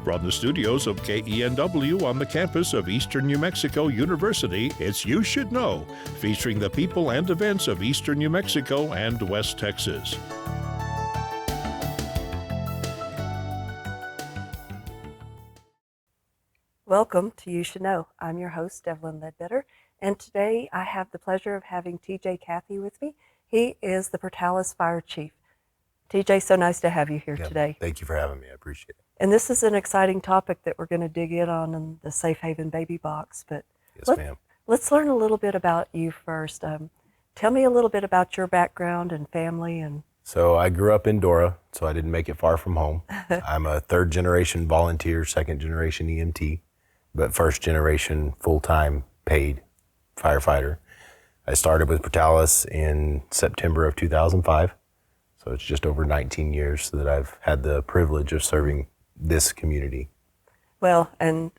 From the studios of KENW on the campus of Eastern New Mexico University, it's You Should Know, featuring the people and events of Eastern New Mexico and West Texas. Welcome to You Should Know. I'm your host, Evelyn Ledbetter, and today I have the pleasure of having TJ Cathey with me. He is the Portales Fire Chief. TJ, so nice to have you here today. Thank you for having me. I appreciate it. And this is an exciting topic that we're going to dig in the Safe Haven Baby Box. But yes, ma'am. Let's learn a little bit about you first. Tell me a little bit about your background and family. So I grew up in Dora, so I didn't make it far from home. I'm a third generation volunteer, second generation EMT, but first generation full-time paid firefighter. I started with Portales in September of 2005. So it's just over 19 years that I've had the privilege of serving this community. Well, and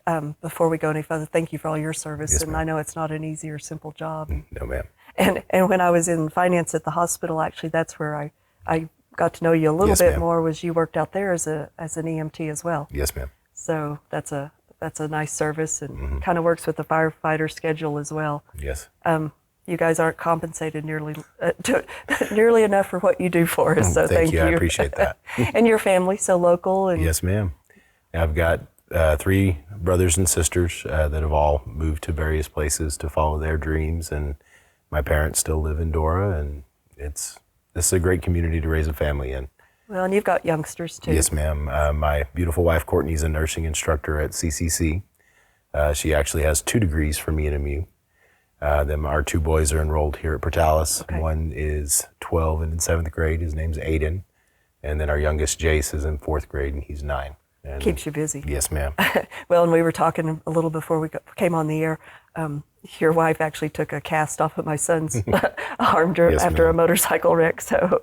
before we go any further, thank you for all your service. Yes, and ma'am. I know it's not an easy or simple job. No, ma'am. And when I was in finance at the hospital, actually, that's where I got to know you a little Yes, bit ma'am. more. Was you worked out there as an EMT as well? Yes, ma'am. So that's a nice service and kind of works with the firefighter schedule as well. Yes. You guys aren't compensated nearly enough for what you do for us, so thank you. I appreciate that. And your family, so local. And Yes, ma'am. I've got 3 brothers and sisters that have all moved to various places to follow their dreams, and my parents still live in Dora, and this is a great community to raise a family in. Well, and you've got youngsters too. Yes, ma'am. My beautiful wife, Courtney, is a nursing instructor at CCC. She actually has 2 degrees from EMU. Then our 2 boys are enrolled here at Portales. Okay. One is 12 and in 7th grade. His name's Aiden. And then our youngest, Jace, is in 4th grade, and he's 9. And Keeps you busy. Yes, ma'am. Well, and we were talking a little before we came on the air. Your wife actually took a cast off of my son's arm Yes, after a ma'am. motorcycle wreck. So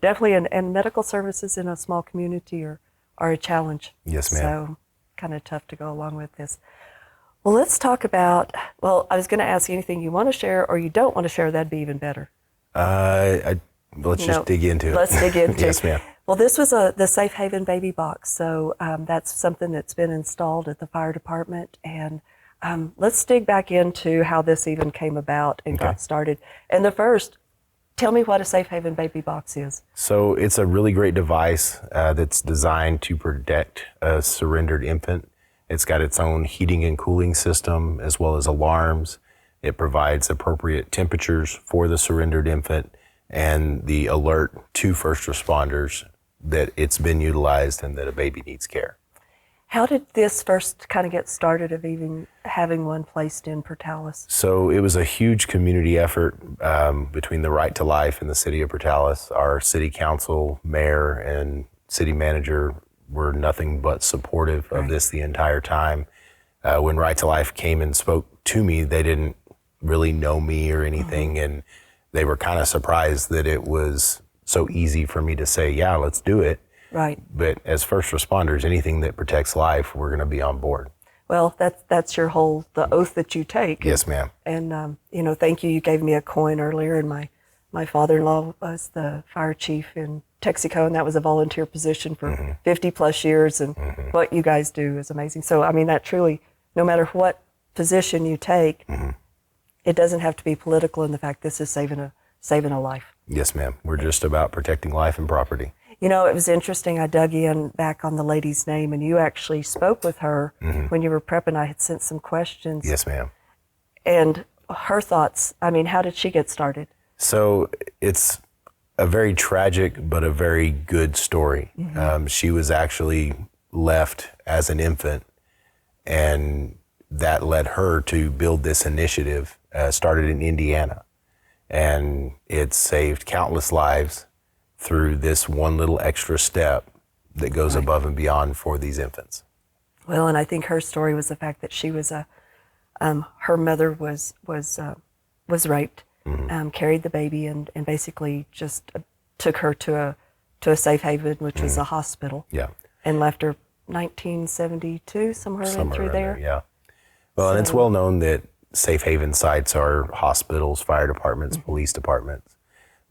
definitely, and medical services in a small community are a challenge. Yes, ma'am. So kind of tough to go along with this. Well, let's talk about, I was going to ask you anything you want to share or you don't want to share, that'd be even better. Let's just dig into it. Let's dig into it. Yes, ma'am. Well, this was the Safe Haven Baby Box. So that's something that's been installed at the fire department. And let's dig back into how this even came about and got started. And tell me what a Safe Haven Baby Box is. So it's a really great device that's designed to protect a surrendered infant. It's got its own heating and cooling system as well as alarms. It provides appropriate temperatures for the surrendered infant and the alert to first responders that it's been utilized and that a baby needs care. How did this first kind of get started of even having one placed in Portales? So it was a huge community effort between the Right to Life and the city of Portales. Our city council, mayor, and city manager were nothing but supportive of this the entire time. When Right to Life came and spoke to me, they didn't really know me or anything, and they were kind of surprised that it was so easy for me to say, yeah, let's do it. Right. But as first responders, anything that protects life, we're going to be on board. Well, that's the oath that you take. Yes, ma'am. And, thank you. You gave me a coin earlier, and my father-in-law was the fire chief in Texaco, and that was a volunteer position for 50 plus years. And what you guys do is amazing. So, I mean, that truly, no matter what position you take, it doesn't have to be political in the fact this is saving a life. Yes, ma'am. We're just about protecting life and property. You know, it was interesting. I dug in back on the lady's name, and you actually spoke with her when you were prepping. I had sent some questions. Yes, ma'am. And her thoughts, I mean, how did she get started? So it's a very tragic but a very good story. She was actually left as an infant, and that led her to build this initiative, started in Indiana. And it saved countless lives through this one little extra step that goes above and beyond for these infants. Well, and I think her story was the fact that she was her mother was raped, carried the baby, and basically just took her to a safe haven, which was a hospital. Yeah. And left her 1972, somewhere in through there. Yeah. Well, and it's well known that safe haven sites are hospitals, fire departments, police departments.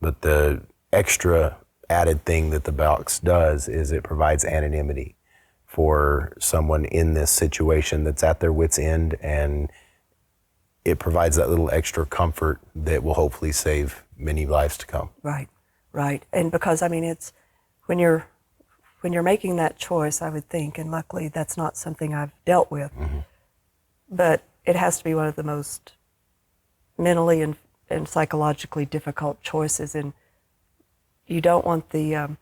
But the extra added thing that the box does is it provides anonymity for someone in this situation that's at their wit's end, and it provides that little extra comfort that will hopefully save many lives to come. Right, right. And because, I mean, it's when you're making that choice, I would think, and luckily that's not something I've dealt with, but it has to be one of the most mentally and psychologically difficult choices, and you don't want the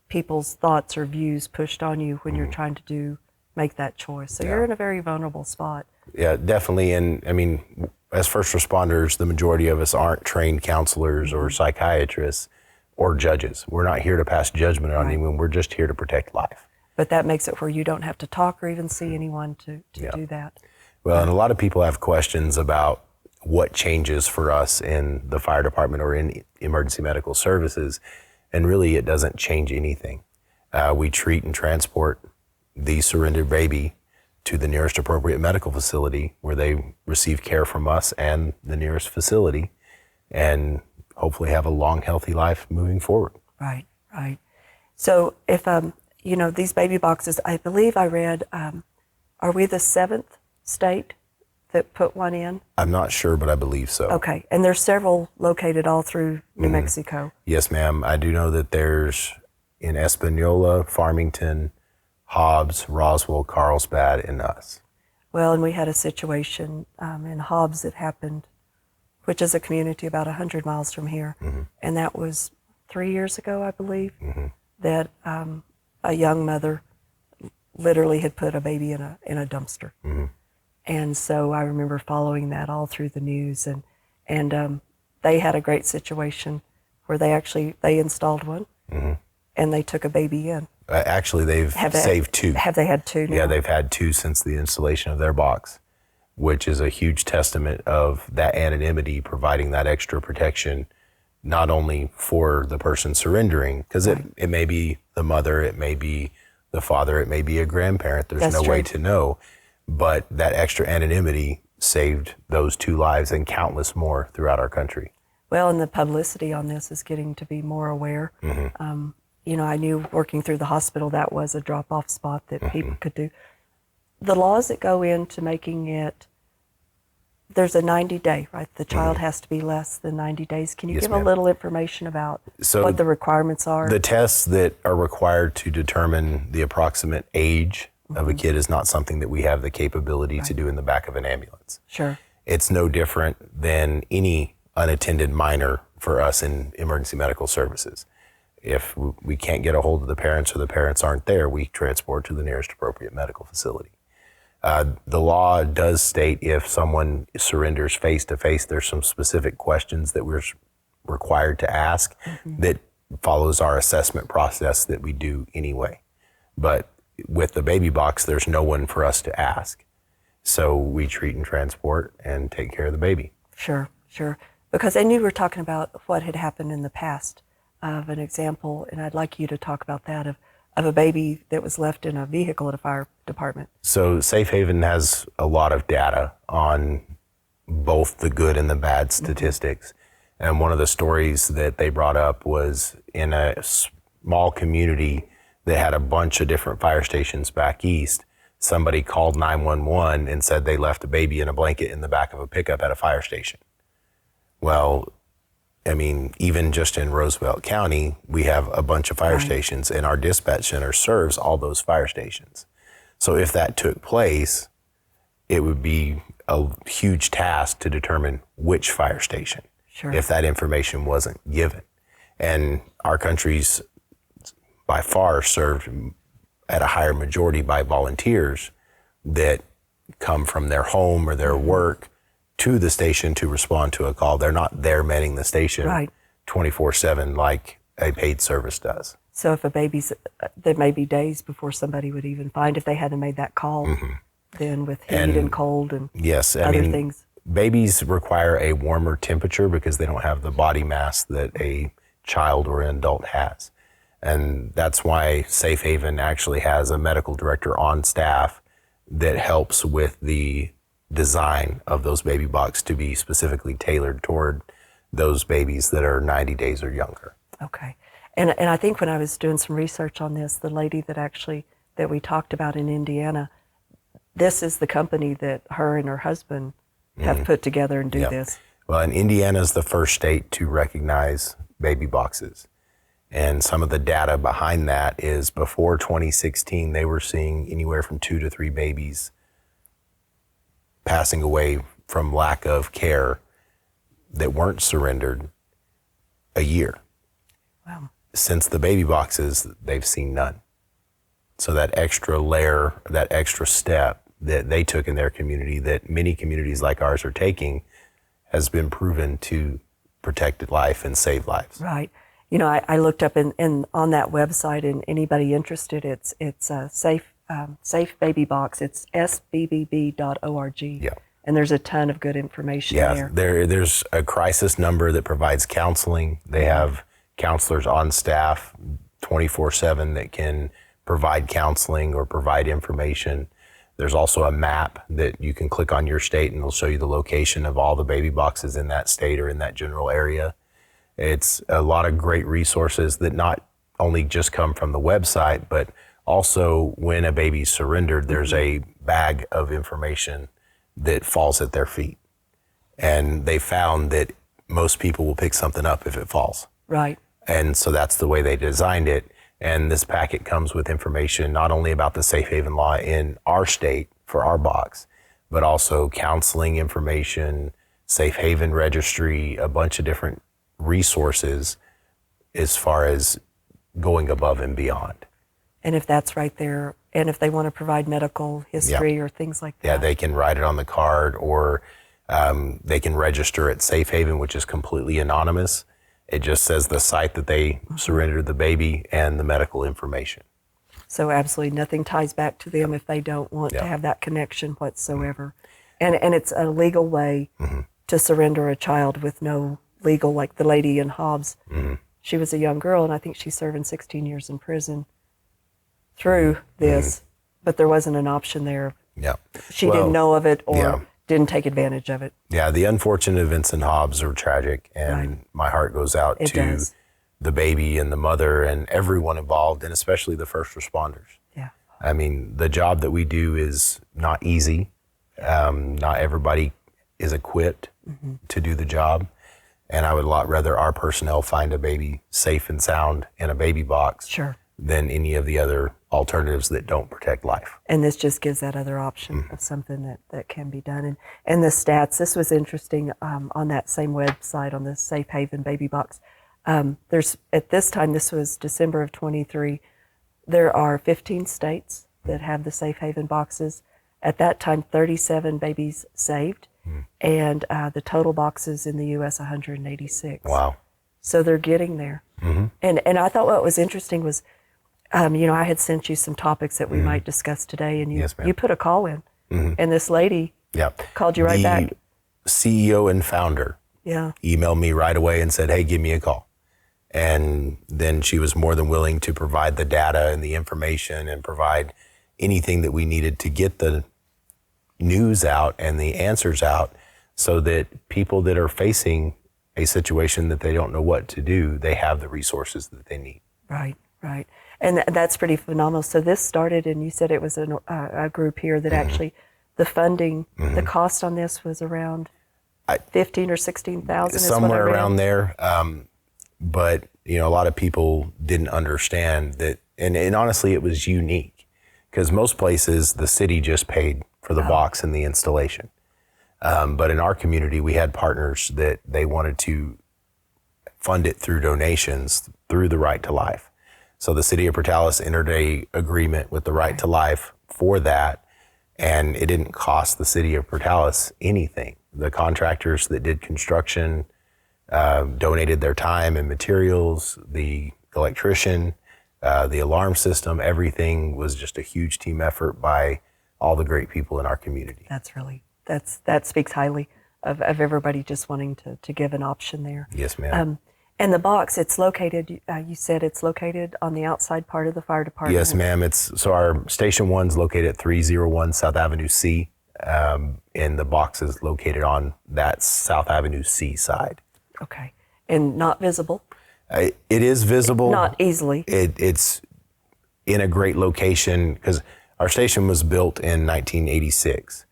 people's thoughts or views pushed on you when you're trying to make that choice. So you're in a very vulnerable spot. Yeah, definitely. And I mean, as first responders, the majority of us aren't trained counselors or psychiatrists or judges. We're not here to pass judgment on anyone. We're just here to protect life. But that makes it where you don't have to talk or even see anyone to do that. Well, and a lot of people have questions about what changes for us in the fire department or in emergency medical services. And really, it doesn't change anything. We treat and transport the surrendered baby to the nearest appropriate medical facility where they receive care from us and the nearest facility, and hopefully have a long, healthy life moving forward. Right, right. So if, these baby boxes, I believe I read, are we the 7th state that put one in? I'm not sure, but I believe so. Okay, and there's several located all through New Mexico. Yes, ma'am. I do know that there's in Espanola, Farmington, Hobbs, Roswell, Carlsbad, and us. Well, and we had a situation in Hobbs that happened, which is a community about 100 miles from here, and that was 3 years ago, I believe, that a young mother literally had put a baby in a dumpster. And so I remember following that all through the news, and they had a great situation where they installed one, and they took a baby in. Actually, they've saved 2. Have they had 2 now? Yeah, they've had 2 since the installation of their box, which is a huge testament of that anonymity providing that extra protection, not only for the person surrendering, because it may be the mother, it may be the father, it may be a grandparent. There's no way to know. But that extra anonymity saved those 2 lives and countless more throughout our country. Well, and the publicity on this is getting to be more aware. I knew working through the hospital that was a drop-off spot that people could do. The laws that go into making it, there's a 90-day, right? The child has to be less than 90 days. Can you give a little information about what the requirements are? The tests that are required to determine the approximate age of a kid is not something that we have the capability to do in the back of an ambulance. Sure. It's no different than any unattended minor for us in emergency medical services. If we can't get a hold of the parents or the parents aren't there, we transport to the nearest appropriate medical facility. The law does state if someone surrenders face-to-face, there's some specific questions that we're required to ask that follows our assessment process that we do anyway. But with the baby box, there's no one for us to ask. So we treat and transport and take care of the baby. Sure. Because, and you were talking about what had happened in the past of an example, and I'd like you to talk about that, of a baby that was left in a vehicle at a fire department. So Safe Haven has a lot of data on both the good and the bad statistics. And one of the stories that they brought up was in a small community that had a bunch of different fire stations back east. Somebody called 911 and said they left a baby in a blanket in the back of a pickup at a fire station. Well, I mean, even just in Roosevelt County, we have a bunch of fire stations, and our dispatch center serves all those fire stations. So if that took place, it would be a huge task to determine which fire station, if that information wasn't given. And our country's by far served at a higher majority by volunteers that come from their home or their work to the station to respond to a call. They're not there manning the station 24/7 like a paid service does. So if a baby's, there may be days before somebody would even find if they hadn't made that call, then with heat and cold and other things. Babies require a warmer temperature because they don't have the body mass that a child or an adult has. And that's why Safe Haven actually has a medical director on staff that helps with the design of those baby boxes to be specifically tailored toward those babies that are 90 days or younger. Okay. And I think when I was doing some research on this, the lady that that we talked about in Indiana, this is the company that her and her husband have put together and do this. Well, and Indiana is the first state to recognize baby boxes. And some of the data behind that is before 2016, they were seeing anywhere from 2 to 3 babies passing away from lack of care that weren't surrendered a year. Wow. Since the baby boxes, they've seen none. So that extra layer, that extra step that they took in their community, that many communities like ours are taking, has been proven to protect life and save lives. Right. You know, I looked up in on that website, and anybody interested, it's a safe baby box. It's sbbb.org. Yeah. And there's a ton of good information there. There's a crisis number that provides counseling. They have counselors on staff 24/7 that can provide counseling or provide information. There's also a map that you can click on your state, and it'll show you the location of all the baby boxes in that state or in that general area. It's a lot of great resources that not only just come from the website, but also when a baby's surrendered, there's a bag of information that falls at their feet. And they found that most people will pick something up if it falls. Right. And so that's the way they designed it. And this packet comes with information not only about the safe haven law in our state for our box, but also counseling information, safe haven registry, a bunch of different resources as far as going above and beyond. And if that's right there, and if they want to provide medical history or things like that. Yeah, they can write it on the card, or they can register at Safe Haven, which is completely anonymous. It just says the site that they surrendered the baby and the medical information. So absolutely nothing ties back to them if they don't want to have that connection whatsoever. And it's a legal way to surrender a child with no legal, like the lady in Hobbs. She was a young girl, and I think she's serving 16 years in prison through this, but there wasn't an option there. Yeah. She didn't know of it or didn't take advantage of it. Yeah, the unfortunate events in Hobbs are tragic, and my heart goes out to the baby and the mother and everyone involved, and especially the first responders. Yeah. I mean, the job that we do is not easy. Not everybody is equipped to do the job, and I would a lot rather our personnel find a baby safe and sound in a baby box than any of the other alternatives that don't protect life. And this just gives that other option of something that can be done. And the stats, this was interesting on that same website, on the Safe Haven Baby Box. There's, at this time, this was December of 23, there are 15 states that have the Safe Haven boxes. At that time, 37 babies saved, and the total boxes in the U.S., 186. Wow. So they're getting there. And I thought what was interesting was, you know, I had sent you some topics that we might discuss today, and you put a call in, and this lady called you right back. The CEO and founder emailed me right away and said, hey, give me a call. And then she was more than willing to provide the data and the information and provide anything that we needed to get the news out and the answers out, so that people that are facing a situation that they don't know what to do, they have the resources that they need. Right, right. And that's pretty phenomenal. So this started, and you said it was a group here that actually, the funding, the cost on this was around 15 or 16,000. Somewhere around there. But, you know, a lot of people didn't understand that, and honestly, it was unique, because most places the city just paid for the box and the installation. But in our community, we had partners that they wanted to fund it through donations through the Right to Life. So the city of Portales entered a agreement with the Right to Life for that, and it didn't cost the city of Portales anything. The contractors that did construction donated their time and materials, the electrician, the alarm system, everything was just a huge team effort by all the great people in our community. That speaks highly of everybody just wanting to give an option there. Yes, ma'am. And the box, it's located, you said it's located on the outside part of the fire department. Yes, ma'am. So our Station 1's located at 301 South Avenue C, and the box is located on that South Avenue C side. Okay. And not visible? It is visible. Not easily. It's in a great location, because our station was built in 1986.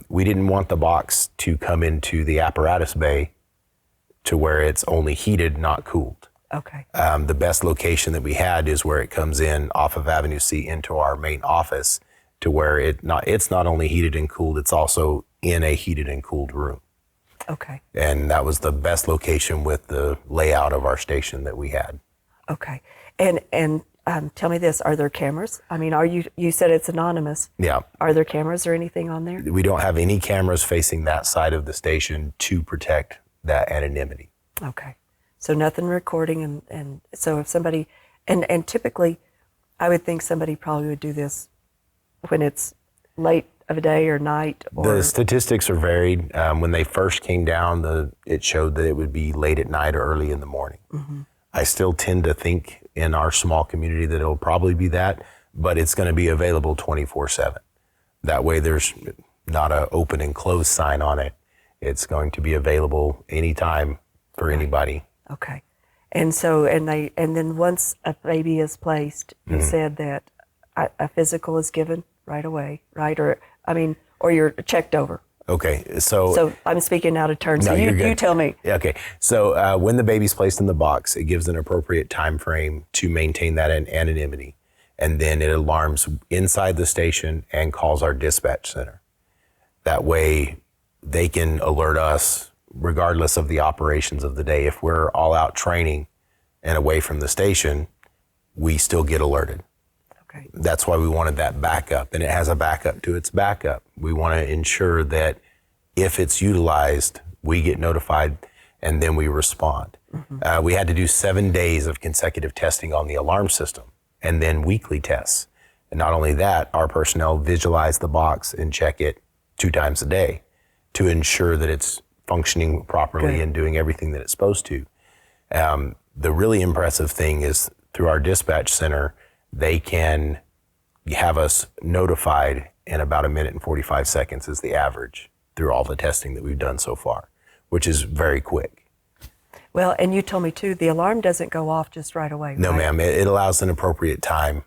We didn't want the box to come into the apparatus bay to where it's only heated, not cooled. Okay. The best location that we had is where it comes in off of Avenue C into our main office, to where it's not only heated and cooled, it's also in a heated and cooled room. Okay. And that was the best location with the layout of our station that we had. Okay. And tell me this, are there cameras? I mean, you said it's anonymous. Yeah. Are there cameras or anything on there? We don't have any cameras facing that side of the station to protect that anonymity. Okay. So nothing recording, and so if somebody, and typically I would think somebody probably would do this when it's late of a day or night. Or the statistics are varied. When they first came down, it showed that it would be late at night or early in the morning. Mm-hmm. I still tend to think in our small community that it'll probably be that, but it's going to be available 24/7. That way there's not a open and close sign on it. It's going to be available anytime for anybody. Okay. And so, and then once a baby is placed, you said that a physical is given right away, right? Or you're checked over. Okay, so I'm speaking out of turn. So you're good. You tell me. Yeah, okay, so when the baby's placed in the box, it gives an appropriate time frame to maintain that anonymity, and then it alarms inside the station and calls our dispatch center. That way, they can alert us regardless of the operations of the day. If we're all out training and away from the station, we still get alerted. Okay. That's why we wanted that backup, and it has a backup to its backup. We want to ensure that if it's utilized, we get notified and then we respond. Mm-hmm. We had to do 7 days of consecutive testing on the alarm system and then weekly tests. And not only that, our personnel visualize the box and check it 2 times a day to ensure that it's functioning properly Good. And doing everything that it's supposed to. The really impressive thing is through our dispatch center, they can have us notified in about 1 minute and 45 seconds is the average through all the testing that we've done so far, which is very quick. Well, and you told me too, the alarm doesn't go off just right away. No, right? ma'am. It allows an appropriate time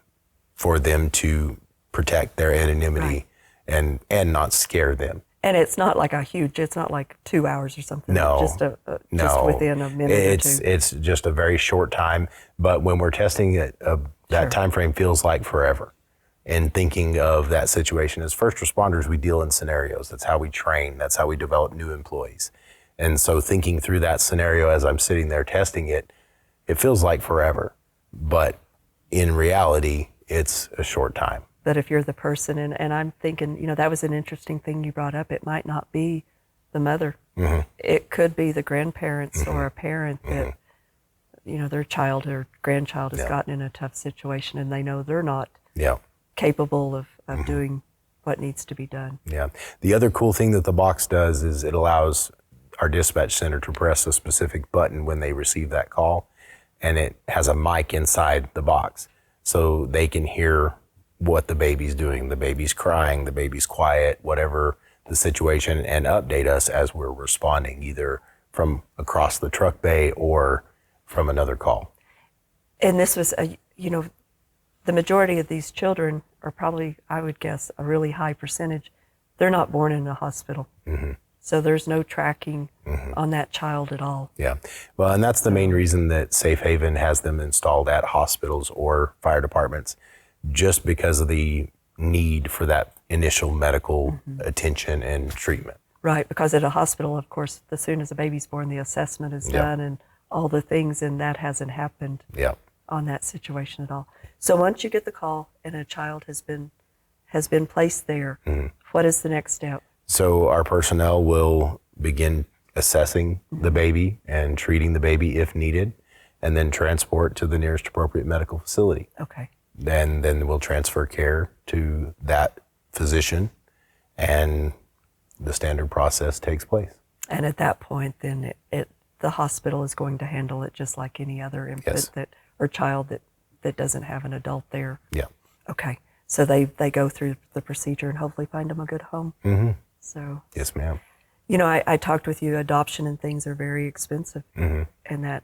for them to protect their anonymity and not scare them. And it's not like it's not like 2 hours or something. No, just no. within a minute or two. It's just a very short time. But when we're testing it, that time frame feels like forever. And thinking of that situation, as first responders, we deal in scenarios. That's how we train. That's how we develop new employees. And so thinking through that scenario as I'm sitting there testing it, it feels like forever. But in reality, it's a short time. But if you're the person, and I'm thinking, that was an interesting thing you brought up. It might not be the mother. Mm-hmm. It could be the grandparents or a parent that, their child or grandchild has gotten in a tough situation and they know they're not capable of doing what needs to be done. Yeah. The other cool thing that the box does is it allows our dispatch center to press a specific button when they receive that call, and it has a mic inside the box. So they can hear what the baby's doing. The baby's crying, the baby's quiet, whatever the situation, and update us as we're responding, either from across the truck bay or from another call. And this was, the majority of these children are probably, I would guess, a really high percentage. They're not born in a hospital. Mm-hmm. So there's no tracking on that child at all. Yeah. Well, and that's the main reason that Safe Haven has them installed at hospitals or fire departments, just because of the need for that initial medical attention and treatment. Right, because at a hospital, of course, as soon as a baby's born, the assessment is done and all the things, and that hasn't happened on that situation at all. So once you get the call and a child has been placed there, what is the next step? So our personnel will begin assessing the baby and treating the baby if needed, and then transport to the nearest appropriate medical facility. Okay. Then we'll transfer care to that physician, and the standard process takes place. And at that point, then the hospital is going to handle it just like any other infant or child that doesn't have an adult there. Yeah. Okay. So they go through the procedure and hopefully find them a good home. Mm-hmm. So. Yes, ma'am. I talked with you. Adoption and things are very expensive, and that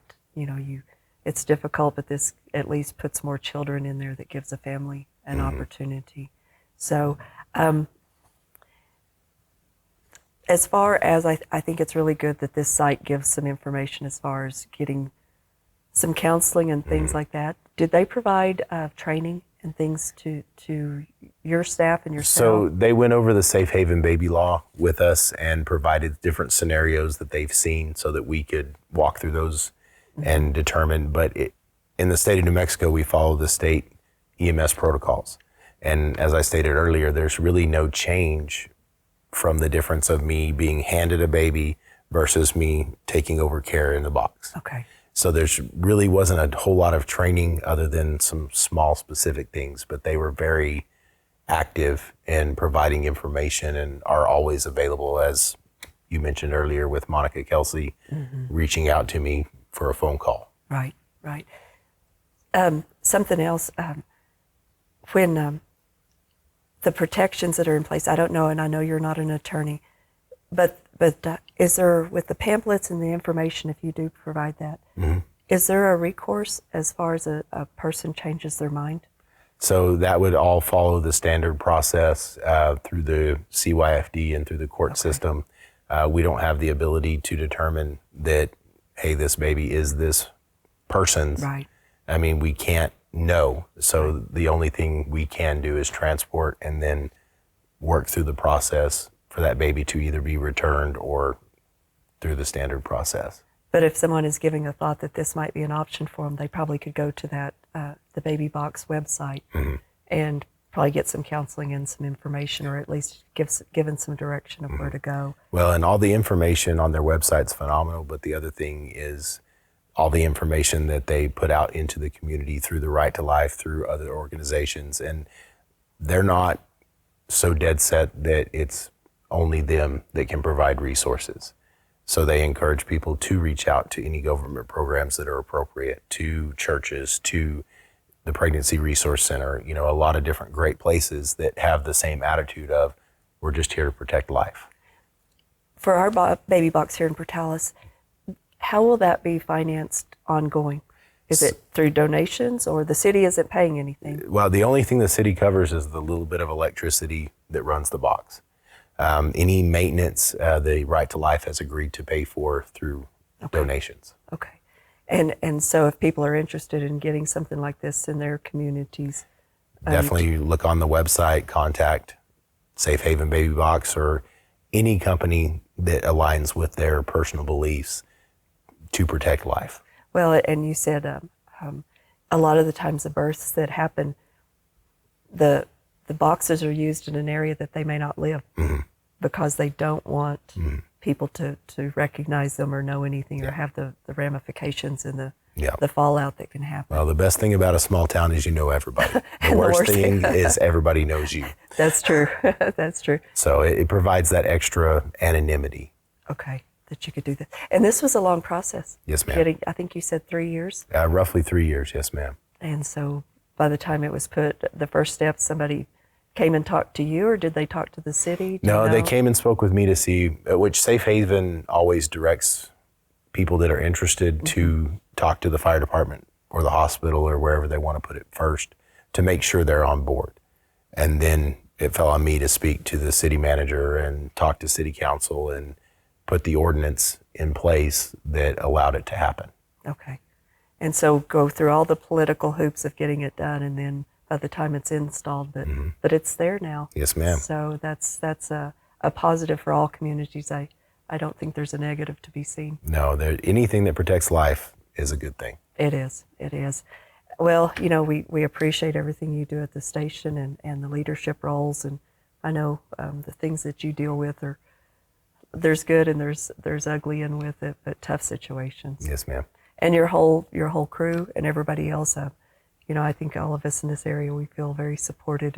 it's difficult, but this at least puts more children in there that gives a family an opportunity. So as far as I think it's really good that this site gives some information as far as getting some counseling and things like that. Did they provide training and things to your staff and yourself? So they went over the Safe Haven baby law with us and provided different scenarios that they've seen so that we could walk through those and determine. But in the state of New Mexico, we follow the state EMS protocols. And as I stated earlier, there's really no change from the difference of me being handed a baby versus me taking over care in the box. Okay. So there's really wasn't a whole lot of training other than some small specific things, but they were very active in providing information and are always available, as you mentioned earlier with Monica Kelsey reaching out to me for a phone call. Right, right. Something else, when the protections that are in place, I don't know, and I know you're not an attorney, but is there, with the pamphlets and the information, if you do provide that, is there a recourse as far as a person changes their mind? So that would all follow the standard process through the CYFD and through the court system. We don't have the ability to determine that, hey, this baby is this person's. Right. I mean, we can't know. So the only thing we can do is transport and then work through the process for that baby to either be returned or through the standard process. But if someone is giving a thought that this might be an option for them, they probably could go to that the Baby Box website and probably get some counseling and some information, or at least given some direction of where to go. Well, and all the information on their website's phenomenal, but the other thing is all the information that they put out into the community through the Right to Life, through other organizations, and they're not so dead set that it's only them that can provide resources. So they encourage people to reach out to any government programs that are appropriate, to churches, to the Pregnancy Resource Center, you know, a lot of different great places that have the same attitude of, we're just here to protect life. For our baby box here in Portales, how will that be financed ongoing? Is it through donations, or the city isn't paying anything? Well, the only thing the city covers is the little bit of electricity that runs the box. Any maintenance, the Right to Life has agreed to pay for through donations. Okay. And so if people are interested in getting something like this in their communities, Definitely look on the website, contact Safe Haven Baby Box or any company that aligns with their personal beliefs to protect life. well, and you said a lot of the times the births that happen, the boxes are used in an area that they may not live because they don't want people to recognize them or know anything or have the ramifications and the fallout that can happen. Well, the best thing about a small town is you know everybody. The worst thing is everybody knows you. That's true. That's true. So it provides that extra anonymity. Okay, that you could do that. And this was a long process. Yes, ma'am. I think you said 3 years. Roughly 3 years, yes, ma'am. And so by the time it was put, the first step, somebody came and talked to you, or did they talk to the city? No, they came and spoke with me to see, which Safe Haven always directs people that are interested to talk to the fire department or the hospital or wherever they want to put it first to make sure they're on board. And then it fell on me to speak to the city manager and talk to city council and put the ordinance in place that allowed it to happen. Okay. And so go through all the political hoops of getting it done, and then by the time it's installed, but it's there now. Yes, ma'am. So that's a positive for all communities. I don't think there's a negative to be seen. No, anything that protects life is a good thing. It is. It is. Well, you know, we appreciate everything you do at the station and the leadership roles, and I know the things that you deal with there's good and there's ugly in with it, but tough situations. Yes, ma'am. And your whole crew and everybody else, you know, I think all of us in this area, we feel very supported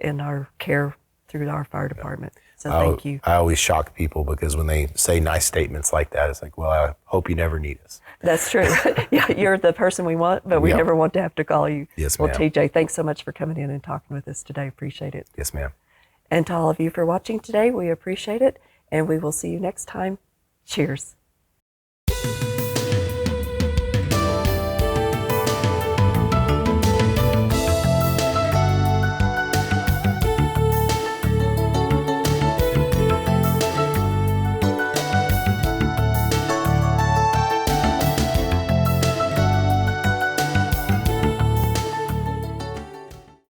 in our care through our fire department. So thank you. I always shock people because when they say nice statements like that, it's like, well, I hope you never need us. That's true. Yeah, you're the person we want, but we never want to have to call you. Yes, ma'am. Well, TJ, thanks so much for coming in and talking with us today. Appreciate it. Yes, ma'am. And to all of you for watching today, we appreciate it. And we will see you next time. Cheers.